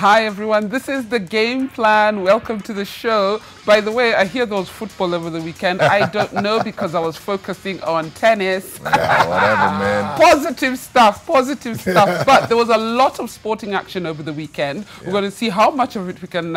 Hi everyone, this is The Game Plan. Welcome to the show. By the way, I hear there was football over the weekend. I don't know because I was focusing on tennis. Yeah, whatever, man. Positive stuff, positive stuff. But there was a lot of sporting action over the weekend. Yeah. We're going to see how much of it we can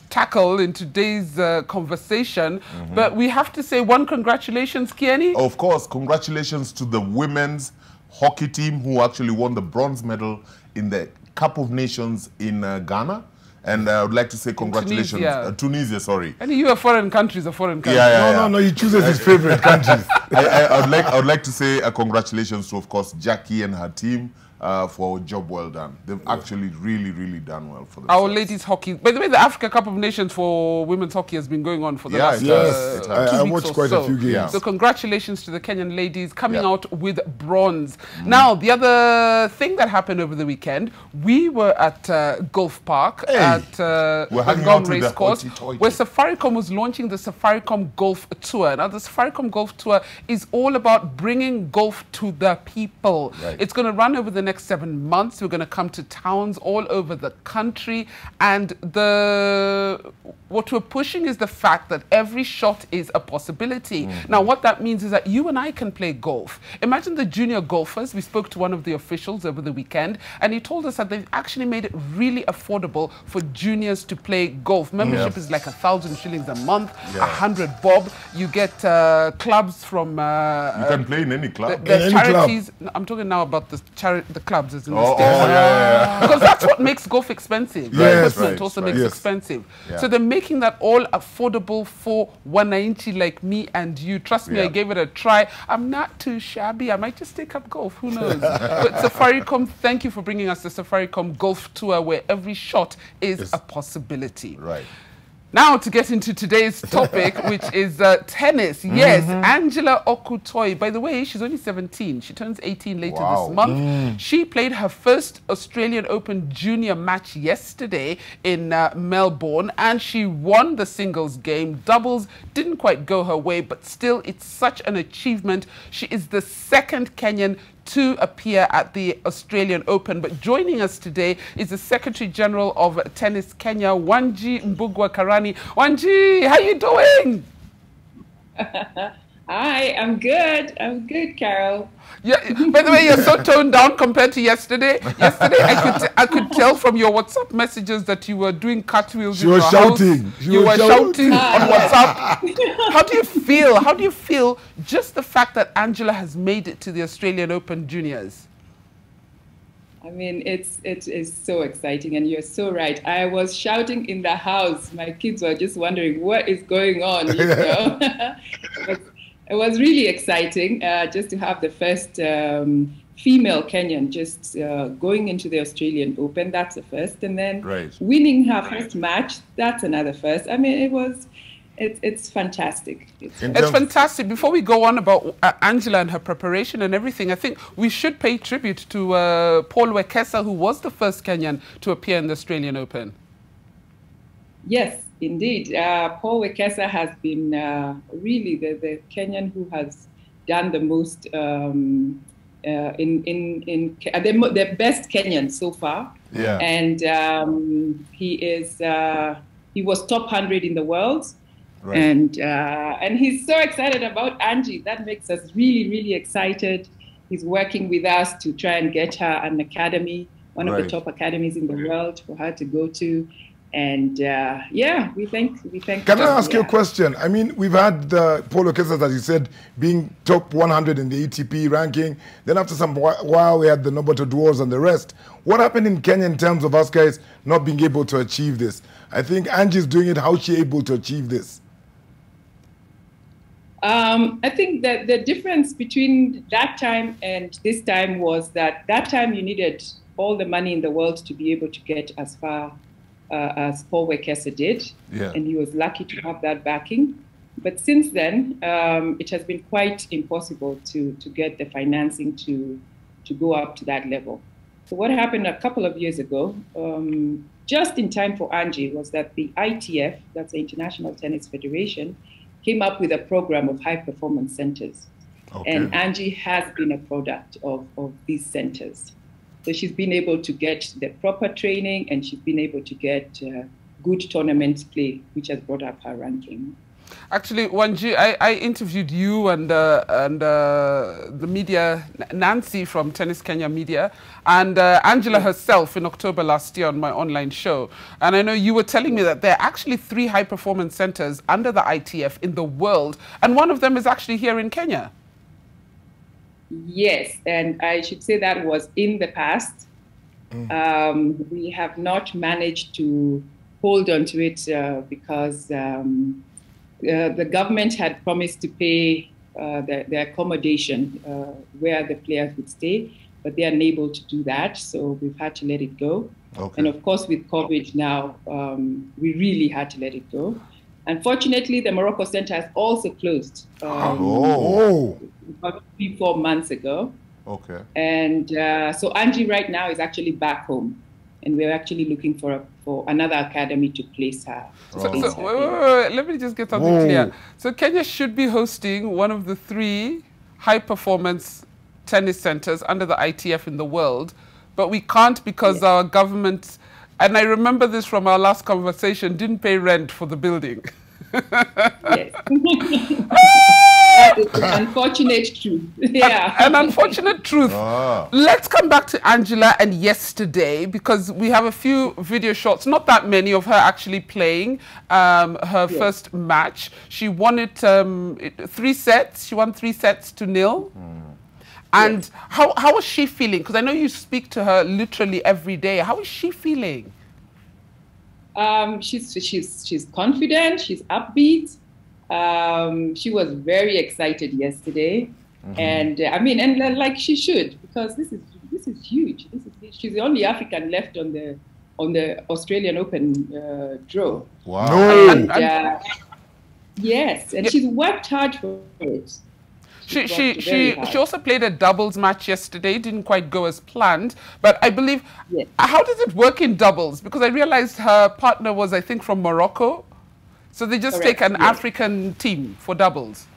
tackle in today's conversation. But we have to say one congratulations, Kieni. Of course, congratulations to the women's hockey team who actually won the bronze medal in the Cup of Nations in Ghana. And I would like to say congratulations. Tunisia, sorry. And you are foreign countries, a foreign country. No, he chooses his favorite countries. I would like to say congratulations to, of course, Jackie and her team for a job well done. They've actually really done well for themselves. Our ladies hockey. By the way, the Africa Cup of Nations for women's hockey has been going on for the last 2 weeks I watched quite a few games. Yeah. So congratulations to the Kenyan ladies coming out with bronze. Now, the other thing that happened over the weekend, we were at Golf Park at Gong Race Course, where Safaricom was launching the Safaricom Golf Tour. Now, the Safaricom Golf Tour is all about bringing golf to the people. It's going to run over the next 7 months. We're going to come to towns all over the country, and what we're pushing is the fact that every shot is a possibility. Now, what that means is that you and I can play golf. Imagine the junior golfers. We spoke to one of the officials over the weekend, and he told us that they've actually made it really affordable for juniors to play golf. Membership is like 1,000 shillings a month, 100 bob. You get clubs from... you can play in any club. The charities. Club. I'm talking now about the clubs as in the States. Because that's what makes golf expensive. Equipment also makes expensive. So they're making that all affordable for Wananchi like me and you. Trust me, I gave it a try. I'm not too shabby. I might just take up golf. Who knows? But Safaricom, thank you for bringing us the Safaricom Golf Tour, where every shot is a possibility. Now, to get into today's topic, which is tennis. Yes, Angela Okutoyi. By the way, she's only 17. She turns 18 later this month. She played her first Australian Open junior match yesterday in Melbourne, and she won the singles game. Doubles didn't quite go her way, but still, it's such an achievement. She is the second Kenyan to appear at the Australian Open. But joining us today is the Secretary General of Tennis Kenya, Wanji Mbugua Karani. Wanji, how you doing? Hi, I'm good. I'm good, Carol. Yeah. By the way, you're so toned down compared to yesterday. Yesterday, I could tell from your WhatsApp messages that you were doing cartwheels in your house. You were shouting on WhatsApp. How do you feel? How do you feel just the fact that Angela has made it to the Australian Open Juniors? I mean, it is so exciting, and you're so right. I was shouting in the house. My kids were just wondering what is going on, you know. It was really exciting just to have the first female Kenyan just going into the Australian Open. That's the first. And then winning her first match, that's another first. I mean, it's fantastic. It's fantastic. Before we go on about Angela and her preparation and everything, I think we should pay tribute to Paul Wekesa, who was the first Kenyan to appear in the Australian Open. Yes, indeed. Paul Wekesa has been really the Kenyan who has done the most the best Kenyan so far. And he was top 100 in the world. And he's so excited about Angie. That makes us really excited. He's working with us to try and get her an academy, one of the top academies in the world for her to go to. And we thank. Can I ask you a question? I mean, we've had Paul Wekesa, as you said, being top 100 in the ATP ranking. Then after some while, we had the Noboto Dwarves and the rest. What happened in Kenya in terms of us guys not being able to achieve this? I think Angie's doing it. How is she able to achieve this? I think that the difference between that time and this time was that time you needed all the money in the world to be able to get as far as Paul Wekesa did, and he was lucky to have that backing. But since then, it has been quite impossible to get the financing to go up to that level. So what happened a couple of years ago, just in time for Angie, was that the ITF, that's the International Tennis Federation, came up with a program of high-performance centers. And Angie has been a product of these centers. So she's been able to get the proper training, and she's been able to get good tournament play, which has brought up her ranking. Actually, Wanji, I interviewed you and the media, Nancy from Tennis Kenya Media, and Angela herself in October last year on my online show. And I know you were telling me that there are actually 3 high-performance centers under the ITF in the world, and one of them is actually here in Kenya. Yes, and I should say that was in the past. We have not managed to hold on to it because the government had promised to pay the accommodation where the players would stay, but they are unable to do that, so we've had to let it go. Okay. And of course, with COVID now, we really had to let it go. Unfortunately, the Morocco Center has also closed about 3-4 months ago. Okay. And so Angie right now is actually back home, and we're actually looking for another academy to place her. Wait, let me just get something clear. So Kenya should be hosting one of the 3 high-performance tennis centers under the ITF in the world, but we can't because our government, and I remember this from our last conversation, didn't pay rent for the building. Yes. That is an unfortunate truth. Yeah. An unfortunate truth. Let's come back to Angela and yesterday, because we have a few video shots, not that many, of her actually playing her first match. She won it 3 sets. She won 3 sets to 0. And how was she feeling? Because I know you speak to her literally every day. How is she feeling? She's confident. She's upbeat. She was very excited yesterday, and I mean, and like she should, because this is huge. She's the only African left on the Australian Open draw. Wow! And, yes, and she's worked hard for it. She also played a doubles match yesterday. Didn't quite go as planned, but I believe. How does it work in doubles? Because I realized her partner was, I think, from Morocco. So they just take an African team for doubles.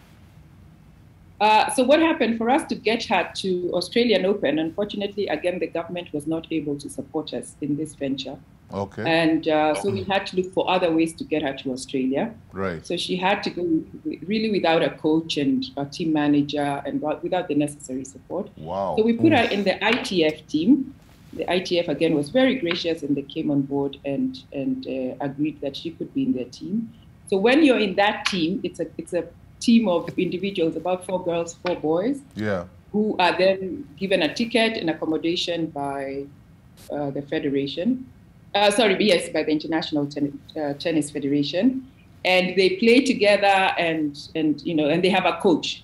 So what happened for us to get her to Australian Open? Unfortunately, again, the government was not able to support us in this venture. Okay. And so we had to look for other ways to get her to Australia. Right. So she had to go really without a coach and a team manager and without the necessary support. Wow. So we put her in the ITF team. The ITF, again, was very gracious, and they came on board and agreed that she could be in their team. So when you're in that team, it's a team of individuals, about 4 girls, 4 boys, who are then given a ticket and accommodation by the federation. By the International Tennis Federation, and they play together, and they have a coach.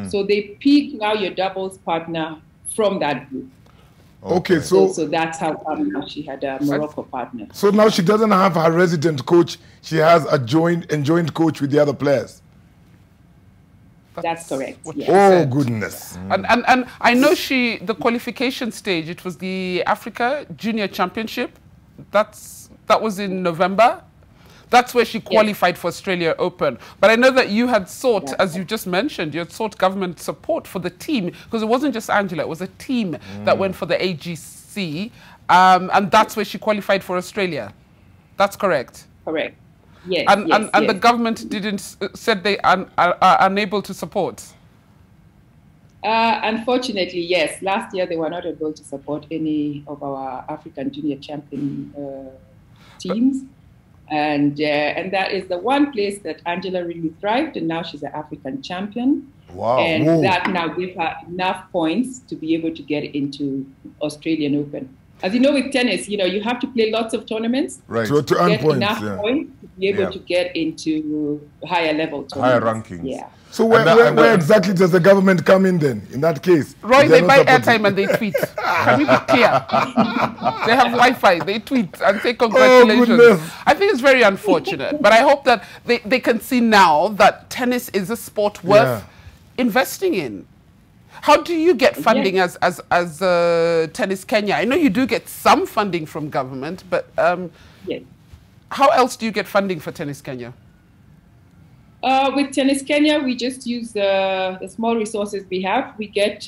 So they pick now your doubles partner from that group. Okay, so that's how she had a Morocco partner. So now she doesn't have her resident coach; she has a joint coach with the other players. That's correct. Yes. Oh goodness! And I know the qualification stage. It was the Africa Junior Championship. That was in November. That's where she qualified for Australia Open. But I know that you had sought, as you just mentioned, you had sought government support for the team, because it wasn't just Angela, it was a team that went for the AGC, and that's where she qualified for Australia. That's correct? Correct. Yes. And the government said they are unable to support? Unfortunately, yes. Last year, they were not able to support any of our African Junior Champion teams. And that is the one place that Angela really thrived, and now she's an African champion. Wow. And that now gave her enough points to be able to get into Australian Open. As you know, with tennis, you have to play lots of tournaments. Right. To earn get points, enough points to be able to get into higher level tournaments. Higher rankings. Yeah. So where exactly does the government come in then, in that case? Roy, they buy airtime and they tweet. Can we be clear? They have Wi-Fi, they tweet and say congratulations. Oh, I think it's very unfortunate, but I hope that they can see now that tennis is a sport worth investing in. How do you get funding as Tennis Kenya? I know you do get some funding from government, but how else do you get funding for Tennis Kenya? With Tennis Kenya, we just use the small resources we have. We get,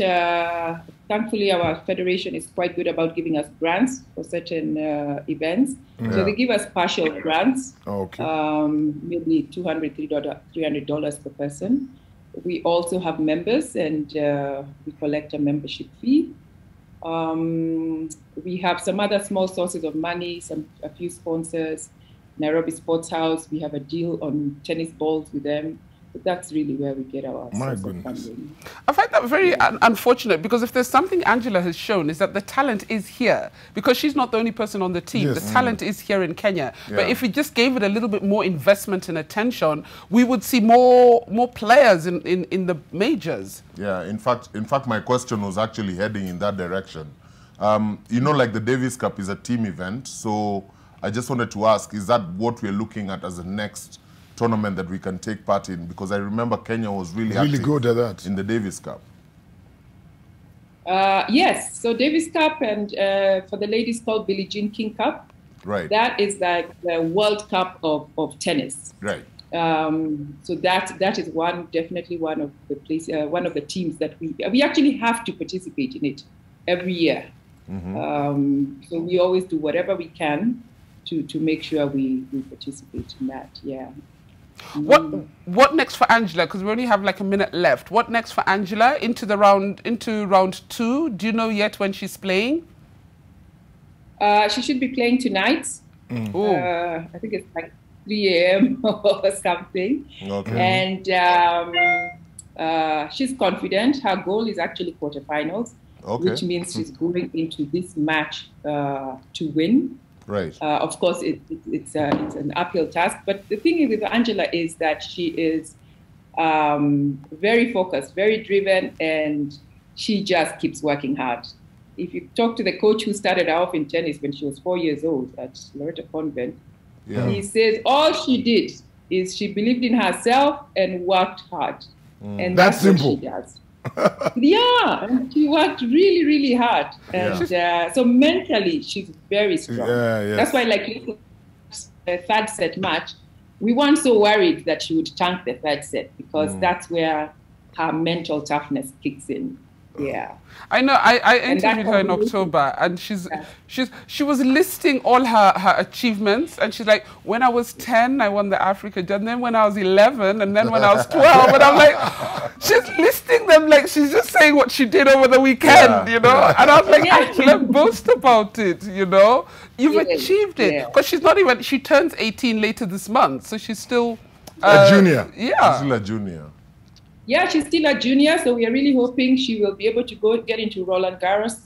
thankfully, our federation is quite good about giving us grants for certain events. Yeah. So they give us partial grants, maybe $200, $300 per person. We also have members, and we collect a membership fee. We have some other small sources of money, a few sponsors. Nairobi Sports House, we have a deal on tennis balls with them. But that's really where we get our funding. I find that very unfortunate, because if there's something Angela has shown is that the talent is here, because she's not the only person on the team. Yes. The talent is here in Kenya. Yeah. But if we just gave it a little bit more investment and attention, we would see more players in the majors. Yeah, in fact, my question was actually heading in that direction. You know, like the Davis Cup is a team event, so I just wanted to ask, is that what we're looking at as the next tournament that we can take part in? Because I remember Kenya was really good at that in the Davis Cup. Yes, so Davis Cup, and for the ladies called Billie Jean King Cup. Right. That is like the World Cup of tennis. Right. So that is definitely one of the teams that we actually have to participate in it every year. Mm-hmm. So we always do whatever we can to make sure we participate in that. Yeah. What next for Angela? Because we only have like a minute left. What next for Angela into round 2? Do you know yet when she's playing? She should be playing tonight. I think it's like 3 a.m. or something. Okay. And she's confident. Her goal is actually quarterfinals, which means she's going into this match to win. Right. Of course, it's an uphill task. But the thing with Angela is that she is very focused, very driven, and she just keeps working hard. If you talk to the coach who started her off in tennis when she was 4 years old at Loreto Convent, he says all she did is she believed in herself and worked hard. And that's simple. What she does. Yeah, and she worked really, really hard, and so mentally she's very strong. That's why, like the third set match, we weren't so worried that she would tank the third set, because that's where her mental toughness kicks in. Yeah, I know. I interviewed her in October, and she was listing all her achievements, and she's like, when I was 10, I won the Africa Cup, and then when I was 11, and then when I was 12, and I'm like, she's listing them like she's just saying what she did over the weekend, you know. And I was like, Angela, boast about it, you know. You've achieved it, because she's not even. She turns 18 later this month, so she's still a junior. Yeah, she's still a junior. Yeah, she's still a junior, so we are really hoping she will be able to get into Roland Garros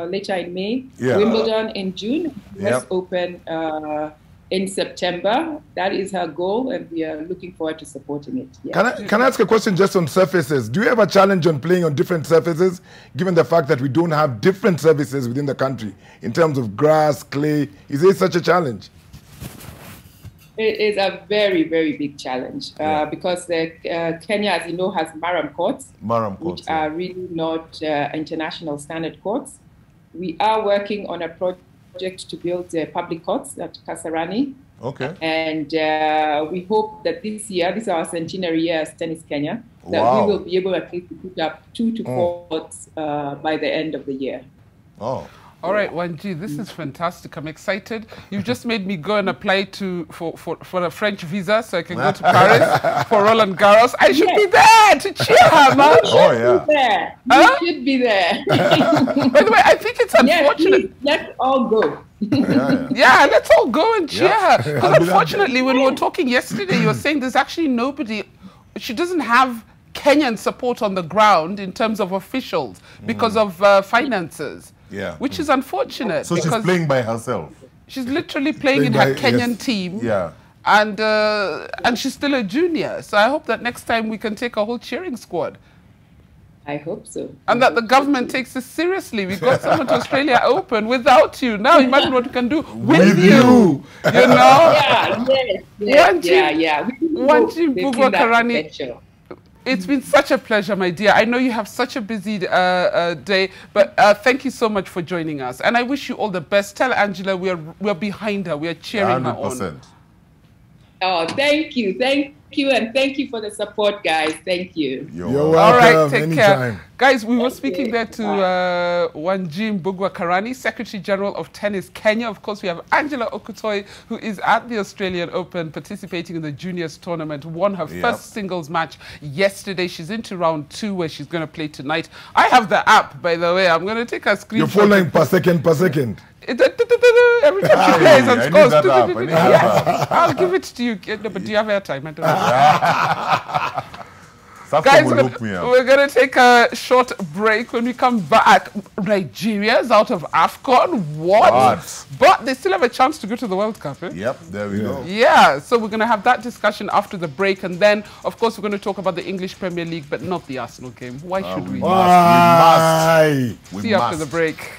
later in May, Wimbledon in June, US Open in September. That is her goal, and we are looking forward to supporting it. Yeah. Can I ask a question just on surfaces? Do you have a challenge on playing on different surfaces, given the fact that we don't have different surfaces within the country in terms of grass, clay? Is there such a challenge? It is a very, very big challenge because Kenya, as you know, has Maram courts, which are really not international standard courts. We are working on a project to build public courts at Kasarani. Okay. And we hope that this year, this is our centenary year as Tennis Kenya, that we will be able at least to put up 2 to 4 courts by the end of the year. Oh. All right, Wanji, this is fantastic. I'm excited. You've just made me go and apply for a French visa so I can go to Paris for Roland Garros. I should be there to cheer her, man. You should be there. By the way, I think it's unfortunate. Let's all go. Yeah, let's all go and cheer her. Because unfortunately, when we were talking yesterday, you were saying there's actually nobody. She doesn't have Kenyan support on the ground in terms of officials because of finances. Yeah. Which is unfortunate. So she's playing by herself. She's literally playing in her Kenyan team. Yeah. And she's still a junior. So I hope that next time we can take a whole cheering squad. I hope so. And that the government takes this seriously. We got someone to Australia Open without you. Now imagine what we can do with you. You know? Yeah. Wanji Mbugua Karani. It's been such a pleasure, my dear. I know you have such a busy day, but thank you so much for joining us. And I wish you all the best. Tell Angela we're behind her. We are cheering 100%. Her on. Oh, thank you. Thank you, and thank you for the support, guys. Thank you. You're welcome. All right, take Anytime. care. Guys, we were speaking there to Wanji Mbugua-Karani, Secretary General of Tennis Kenya. Of course, we have Angela Okutoi, who is at the Australian Open participating in the juniors tournament, won her first singles match yesterday. She's into round 2 where she's going to play tonight. I have the app, by the way. I'm going to take a screenshot. You're following per second. Every time she plays and scores. I'll give it to you. No, but do you have airtime? I don't know. Guys, we're going to take a short break. When we come back, Nigeria's out of AFCON. What? But they still have a chance to go to the World Cup. Eh? Yep, there we go. Yeah, so we're going to have that discussion after the break. And then, of course, we're going to talk about the English Premier League, but not the Arsenal game. Why should we? Why? See you after the break.